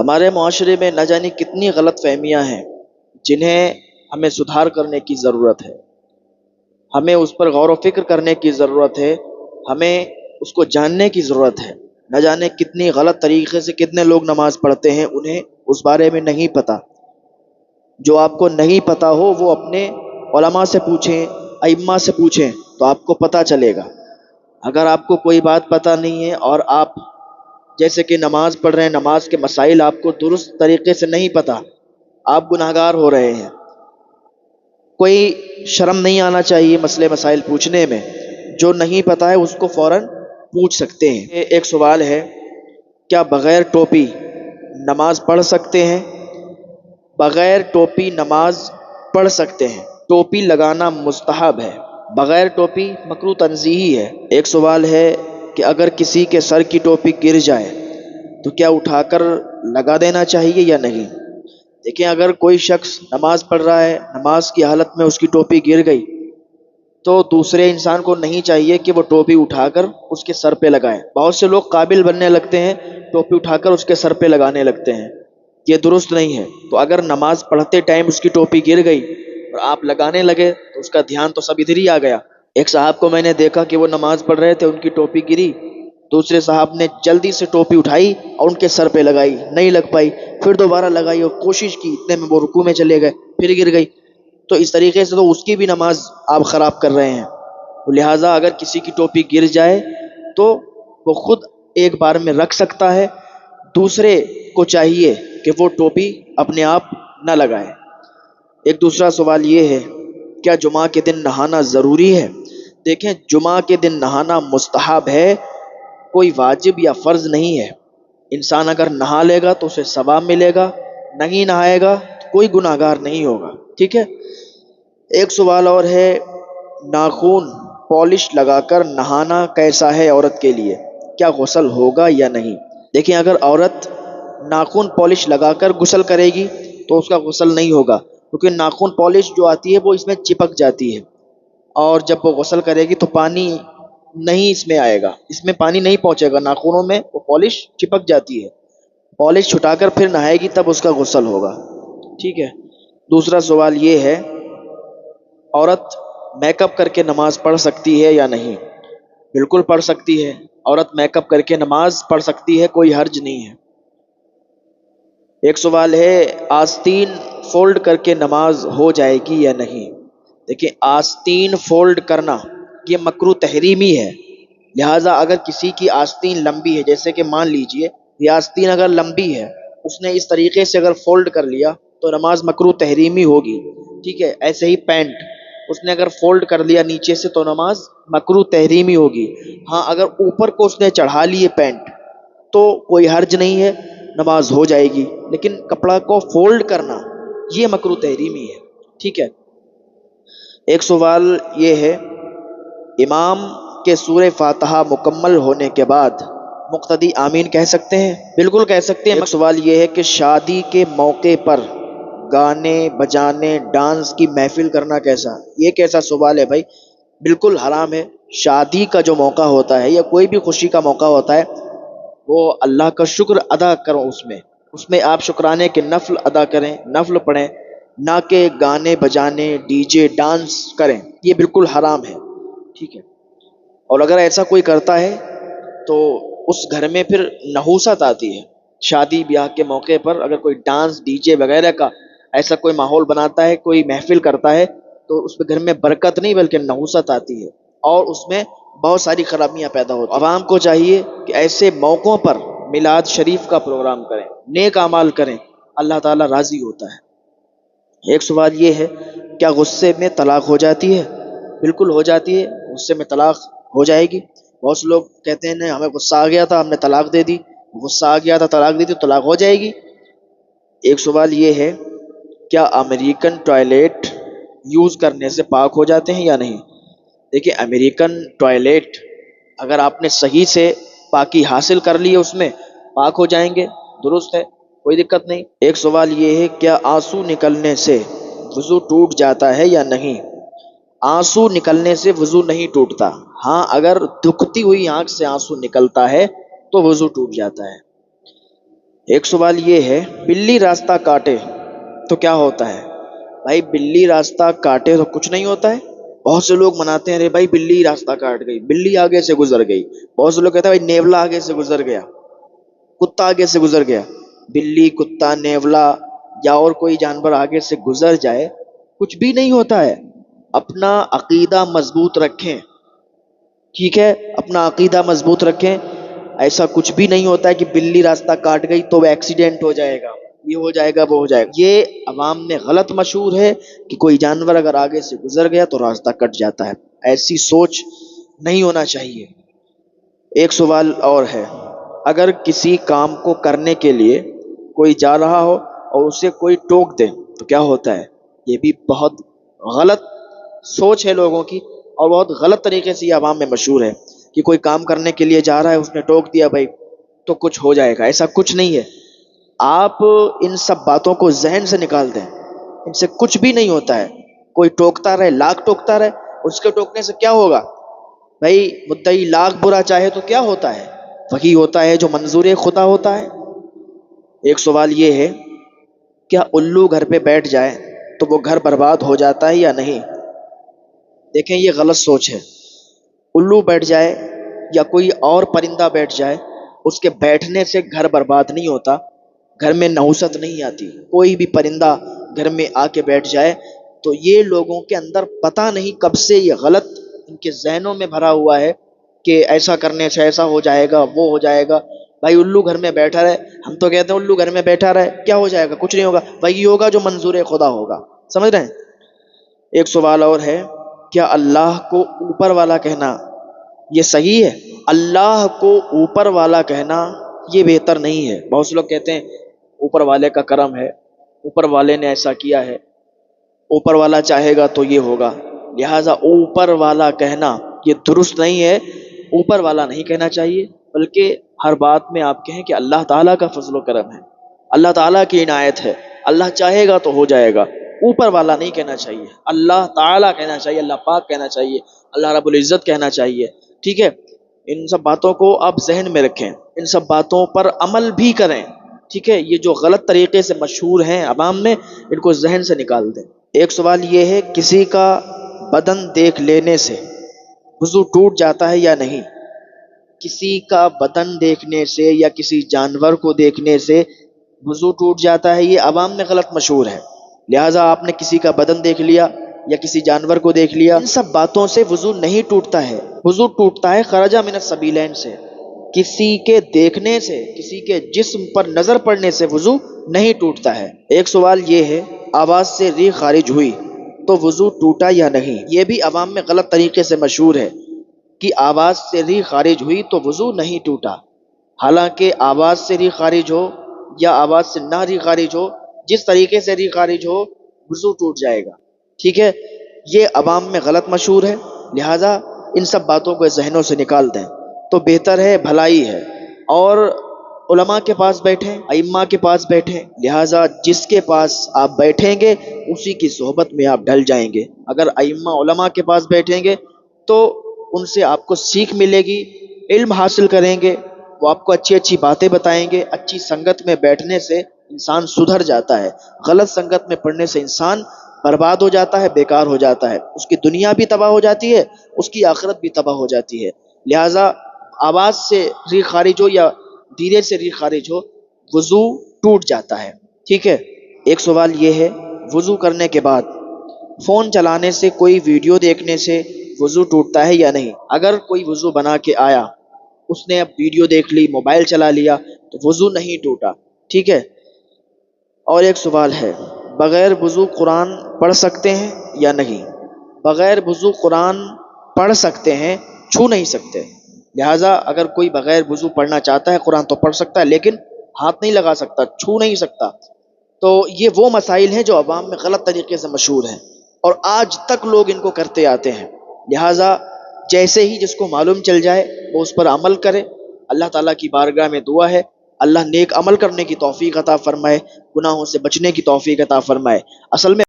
ہمارے معاشرے میں نہ جانے کتنی غلط فہمیاں ہیں جنہیں ہمیں سدھار کرنے کی ضرورت ہے، ہمیں اس پر غور و فکر کرنے کی ضرورت ہے، ہمیں اس کو جاننے کی ضرورت ہے۔ نہ جانے کتنی غلط طریقے سے کتنے لوگ نماز پڑھتے ہیں، انہیں اس بارے میں نہیں پتہ۔ جو آپ کو نہیں پتہ ہو وہ اپنے علماء سے پوچھیں، ائمہ سے پوچھیں تو آپ کو پتہ چلے گا۔ اگر آپ کو کوئی بات پتہ نہیں ہے اور آپ جیسے کہ نماز پڑھ رہے ہیں، نماز کے مسائل آپ کو درست طریقے سے نہیں پتہ، آپ گناہگار ہو رہے ہیں۔ کوئی شرم نہیں آنا چاہیے مسئلے مسائل پوچھنے میں، جو نہیں پتہ ہے اس کو فوراً پوچھ سکتے ہیں۔ ایک سوال ہے، کیا بغیر ٹوپی نماز پڑھ سکتے ہیں؟ بغیر ٹوپی نماز پڑھ سکتے ہیں، ٹوپی لگانا مستحب ہے، بغیر ٹوپی مکروہ تنزیہی ہے۔ ایک سوال ہے کہ اگر کسی کے سر کی ٹوپی گر جائے تو کیا اٹھا کر لگا دینا چاہیے یا نہیں؟ دیکھیں، اگر کوئی شخص نماز پڑھ رہا ہے، نماز کی حالت میں اس کی ٹوپی گر گئی تو دوسرے انسان کو نہیں چاہیے کہ وہ ٹوپی اٹھا کر اس کے سر پہ لگائے۔ بہت سے لوگ قابل بننے لگتے ہیں، ٹوپی اٹھا کر اس کے سر پہ لگانے لگتے ہیں، یہ درست نہیں ہے۔ تو اگر نماز پڑھتے ٹائم اس کی ٹوپی گر گئی اور آپ لگانے لگے تو اس کا دھیان تو سب ادھر ہی آ گیا۔ ایک صاحب کو میں نے دیکھا کہ وہ نماز پڑھ رہے تھے، ان کی ٹوپی گری، دوسرے صاحب نے جلدی سے ٹوپی اٹھائی اور ان کے سر پہ لگائی، نہیں لگ پائی، پھر دوبارہ لگائی اور کوشش کی، اتنے میں وہ رکوع میں چلے گئے، پھر گر گئی۔ تو اس طریقے سے تو اس کی بھی نماز آپ خراب کر رہے ہیں۔ لہٰذا اگر کسی کی ٹوپی گر جائے تو وہ خود ایک بار میں رکھ سکتا ہے، دوسرے کو چاہیے کہ وہ ٹوپی اپنے آپ نہ لگائے۔ ایک دوسرا سوال یہ ہے، کیا جمعہ کے دن نہانا ضروری ہے؟ دیکھیں، جمعہ کے دن نہانا مستحب ہے، کوئی واجب یا فرض نہیں ہے۔ انسان اگر نہا لے گا تو اسے ثواب ملے گا، نہیں نہائے گا تو کوئی گناہگار نہیں ہوگا، ٹھیک ہے۔ ایک سوال اور ہے، ناخن پالش لگا کر نہانا کیسا ہے عورت کے لیے؟ کیا غسل ہوگا یا نہیں؟ دیکھیں، اگر عورت ناخن پالش لگا کر غسل کرے گی تو اس کا غسل نہیں ہوگا، کیونکہ ناخن پالش جو آتی ہے وہ اس میں چپک جاتی ہے، اور جب وہ غسل کرے گی تو پانی نہیں اس میں آئے گا، اس میں پانی نہیں پہنچے گا، ناخنوں میں وہ پالش چپک جاتی ہے۔ پالش چھٹا کر پھر نہائے گی تب اس کا غسل ہوگا، ٹھیک ہے۔ دوسرا سوال یہ ہے، عورت میک اپ کر کے نماز پڑھ سکتی ہے یا نہیں؟ بالکل پڑھ سکتی ہے، عورت میک اپ کر کے نماز پڑھ سکتی ہے، کوئی حرج نہیں ہے۔ ایک سوال ہے، آستین فولڈ کر کے نماز ہو جائے گی یا نہیں؟ دیکھیں، آستین فولڈ کرنا یہ مکروہ تحریمی ہے، لہٰذا اگر کسی کی آستین لمبی ہے، جیسے کہ مان لیجئے یہ آستین اگر لمبی ہے، اس نے اس طریقے سے اگر فولڈ کر لیا تو نماز مکروہ تحریمی ہوگی، ٹھیک ہے۔ ایسے ہی پینٹ اس نے اگر فولڈ کر لیا نیچے سے تو نماز مکروہ تحریمی ہوگی۔ ہاں، اگر اوپر کو اس نے چڑھا لیے پینٹ تو کوئی حرج نہیں ہے، نماز ہو جائے گی، لیکن کپڑا کو فولڈ کرنا یہ مکروہ تحریمی ہے، ٹھیک ہے۔ ایک سوال یہ ہے، امام کے سورہ فاتحہ مکمل ہونے کے بعد مقتدی آمین کہہ سکتے ہیں؟ بالکل کہہ سکتے ہیں۔ ایک سوال یہ ہے کہ شادی کے موقع پر گانے بجانے ڈانس کی محفل کرنا کیسا؟ یہ کیسا سوال ہے بھائی؟ بالکل حرام ہے۔ شادی کا جو موقع ہوتا ہے یا کوئی بھی خوشی کا موقع ہوتا ہے وہ اللہ کا شکر ادا کرو، اس میں آپ شکرانے کے نفل ادا کریں، نفل پڑھیں، نہ کہ گانے بجانے ڈی جے ڈانس کریں، یہ بالکل حرام ہے، ٹھیک ہے۔ اور اگر ایسا کوئی کرتا ہے تو اس گھر میں پھر نحوست آتی ہے۔ شادی بیاہ کے موقع پر اگر کوئی ڈانس ڈی جے وغیرہ کا ایسا کوئی ماحول بناتا ہے، کوئی محفل کرتا ہے تو اس گھر میں برکت نہیں بلکہ نحوست آتی ہے اور اس میں بہت ساری خرابیاں پیدا ہوتی ہیں۔ عوام کو چاہیے کہ ایسے موقعوں پر میلاد شریف کا پروگرام کریں، نیک اعمال کریں، اللہ تعالیٰ راضی ہوتا ہے۔ ایک سوال یہ ہے، کیا غصے میں طلاق ہو جاتی ہے؟ بالکل ہو جاتی ہے، غصے میں طلاق ہو جائے گی۔ بہت سے لوگ کہتے ہیں نہیں، ہمیں غصہ آ گیا تھا ہم نے طلاق دے دی، غصہ آ گیا تھا طلاق دے دی تو طلاق ہو جائے گی۔ ایک سوال یہ ہے، کیا امریکن ٹوائلٹ یوز کرنے سے پاک ہو جاتے ہیں یا نہیں؟ دیکھیں، امریکن ٹوائلٹ اگر آپ نے صحیح سے پاکی حاصل کر لی ہے اس میں پاک ہو جائیں گے، درست ہے، کوئی دقت نہیں۔ ایک سوال یہ ہے، کیا آنسو نکلنے سے وضو ٹوٹ جاتا ہے یا نہیں؟ آنسو نکلنے سے وضو نہیں ٹوٹتا، ہاں اگر دکھتی ہوئی آنکھ سے آنسو نکلتا ہے تو وضو ٹوٹ جاتا ہے۔ ایک سوال یہ ہے، بلی راستہ کاٹے تو کیا ہوتا ہے؟ بھائی بلی راستہ کاٹے تو کچھ نہیں ہوتا ہے۔ بہت سے لوگ مناتے ہیں ارے بھائی بلی راستہ کاٹ گئی، بلی آگے سے گزر گئی۔ بہت سے لوگ کہتے ہیں بھائی نیولا آگے سے گزر گیا، کتا آگے سے گزر گیا۔ بلی، کتا، نیولا یا اور کوئی جانور آگے سے گزر جائے، کچھ بھی نہیں ہوتا ہے۔ اپنا عقیدہ مضبوط رکھیں، ٹھیک ہے، اپنا عقیدہ مضبوط رکھیں۔ ایسا کچھ بھی نہیں ہوتا ہے کہ بلی راستہ کاٹ گئی تو وہ ایکسیڈنٹ ہو جائے گا، یہ ہو جائے گا، وہ ہو جائے گا۔ یہ عوام میں غلط مشہور ہے کہ کوئی جانور اگر آگے سے گزر گیا تو راستہ کٹ جاتا ہے۔ ایسی سوچ نہیں ہونا چاہیے۔ ایک سوال اور ہے، اگر کسی کام کو کرنے کے لیے کوئی جا رہا ہو اور اسے کوئی ٹوک دے تو کیا ہوتا ہے؟ یہ بھی بہت غلط سوچ ہے لوگوں کی، اور بہت غلط طریقے سے یہ عوام میں مشہور ہے کہ کوئی کام کرنے کے لیے جا رہا ہے، اس نے ٹوک دیا بھائی تو کچھ ہو جائے گا۔ ایسا کچھ نہیں ہے۔ آپ ان سب باتوں کو ذہن سے نکال دیں، ان سے کچھ بھی نہیں ہوتا ہے۔ کوئی ٹوکتا رہے، لاکھ ٹوکتا رہے، اس کے ٹوکنے سے کیا ہوگا؟ بھائی مدعی لاکھ برا چاہے تو کیا ہوتا ہے؟ وہی ہوتا ہے جو منظور خدا ہوتا ہے۔ ایک سوال یہ ہے، کیا الو گھر پہ بیٹھ جائے تو وہ گھر برباد ہو جاتا ہے یا نہیں؟ دیکھیں یہ غلط سوچ ہے۔ الو بیٹھ جائے یا کوئی اور پرندہ بیٹھ جائے، اس کے بیٹھنے سے گھر برباد نہیں ہوتا، گھر میں نحوست نہیں آتی۔ کوئی بھی پرندہ گھر میں آ کے بیٹھ جائے تو یہ لوگوں کے اندر پتہ نہیں کب سے یہ غلط ان کے ذہنوں میں بھرا ہوا ہے کہ ایسا کرنے سے ایسا ہو جائے گا، وہ ہو جائے گا۔ بھائی الو گھر میں بیٹھا رہے، ہم تو کہتے ہیں الو گھر میں بیٹھا رہے، کیا ہو جائے گا؟ کچھ نہیں ہوگا، وہی ہوگا جو منظور خدا ہوگا۔ سمجھ رہے ہیں؟ ایک سوال اور ہے، کیا اللہ کو اوپر والا کہنا یہ صحیح ہے؟ اللہ کو اوپر والا کہنا یہ بہتر نہیں ہے۔ بہت سے لوگ کہتے ہیں اوپر والے کا کرم ہے، اوپر والے نے ایسا کیا ہے، اوپر والا چاہے گا تو یہ ہوگا، لہٰذا اوپر والا کہنا یہ درست نہیں ہے۔ اوپر والا نہیں کہنا چاہیے، بلکہ ہر بات میں آپ کہیں کہ اللہ تعالیٰ کا فضل و کرم ہے، اللہ تعالیٰ کی عنایت ہے، اللہ چاہے گا تو ہو جائے گا۔ اوپر والا نہیں کہنا چاہیے، اللہ تعالیٰ کہنا چاہیے، اللہ پاک کہنا چاہیے، اللہ رب العزت کہنا چاہیے، ٹھیک ہے؟ ان سب باتوں کو آپ ذہن میں رکھیں، ان سب باتوں پر عمل بھی کریں، ٹھیک ہے؟ یہ جو غلط طریقے سے مشہور ہیں عوام میں، ان کو ذہن سے نکال دیں۔ ایک سوال یہ ہے، کسی کا بدن دیکھ لینے سے وضو ٹوٹ جاتا ہے یا نہیں؟ کسی کا بدن دیکھنے سے یا کسی جانور کو دیکھنے سے وضو ٹوٹ جاتا ہے، یہ عوام میں غلط مشہور ہے۔ لہٰذا آپ نے کسی کا بدن دیکھ لیا یا کسی جانور کو دیکھ لیا، ان سب باتوں سے وضو نہیں ٹوٹتا ہے۔ وضو ٹوٹتا ہے خرج من السبیلین سے، کسی کے دیکھنے سے، کسی کے جسم پر نظر پڑنے سے وضو نہیں ٹوٹتا ہے۔ ایک سوال یہ ہے، آواز سے ریح خارج ہوئی تو وضو ٹوٹا یا نہیں؟ یہ بھی عوام میں غلط طریقے سے مشہور ہے کہ آواز سے ریح خارج ہوئی تو وضو نہیں ٹوٹا، حالانکہ آواز سے ریح خارج ہو یا آواز سے نہ ریح خارج ہو، جس طریقے سے ریح خارج ہو وضو ٹوٹ جائے گا، ٹھیک ہے؟ یہ عوام میں غلط مشہور ہے، لہٰذا ان سب باتوں کو ذہنوں سے نکال دیں تو بہتر ہے، بھلائی ہے۔ اور علماء کے پاس بیٹھیں، ائمہ کے پاس بیٹھیں، لہٰذا جس کے پاس آپ بیٹھیں گے اسی کی صحبت میں آپ ڈھل جائیں گے۔ اگر ائمہ علماء کے پاس بیٹھیں گے تو ان سے آپ کو سیکھ ملے گی، علم حاصل کریں گے، وہ آپ کو اچھی اچھی باتیں بتائیں گے۔ اچھی سنگت میں بیٹھنے سے انسان سدھر جاتا ہے، غلط سنگت میں پڑنے سے انسان برباد ہو جاتا ہے، بیکار ہو جاتا ہے، اس کی دنیا بھی تباہ ہو جاتی ہے، اس کی آخرت بھی تباہ ہو جاتی ہے۔ لہٰذا آواز سے ریح خارج ہو یا دھیرے سے ریح خارج ہو وضو ٹوٹ جاتا ہے، ٹھیک ہے؟ ایک سوال یہ ہے، وضو کرنے کے بعد فون چلانے سے، کوئی ویڈیو دیکھنے سے وضو ٹوٹتا ہے یا نہیں؟ اگر کوئی وضو بنا کے آیا، اس نے اب ویڈیو دیکھ لی، موبائل چلا لیا تو وضو نہیں ٹوٹا، ٹھیک ہے؟ اور ایک سوال ہے، بغیر وضو قرآن پڑھ سکتے ہیں یا نہیں؟ بغیر وضو قرآن پڑھ سکتے ہیں، چھو نہیں سکتے۔ لہٰذا اگر کوئی بغیر وضو پڑھنا چاہتا ہے قرآن تو پڑھ سکتا ہے، لیکن ہاتھ نہیں لگا سکتا، چھو نہیں سکتا۔ تو یہ وہ مسائل ہیں جو عوام میں غلط طریقے سے مشہور ہیں اور آج تک لوگ ان کو کرتے آتے ہیں۔ لہٰذا جیسے ہی جس کو معلوم چل جائے وہ اس پر عمل کرے۔ اللہ تعالیٰ کی بارگاہ میں دعا ہے اللہ نیک عمل کرنے کی توفیق عطا فرمائے، گناہوں سے بچنے کی توفیق عطا فرمائے۔ اصل میں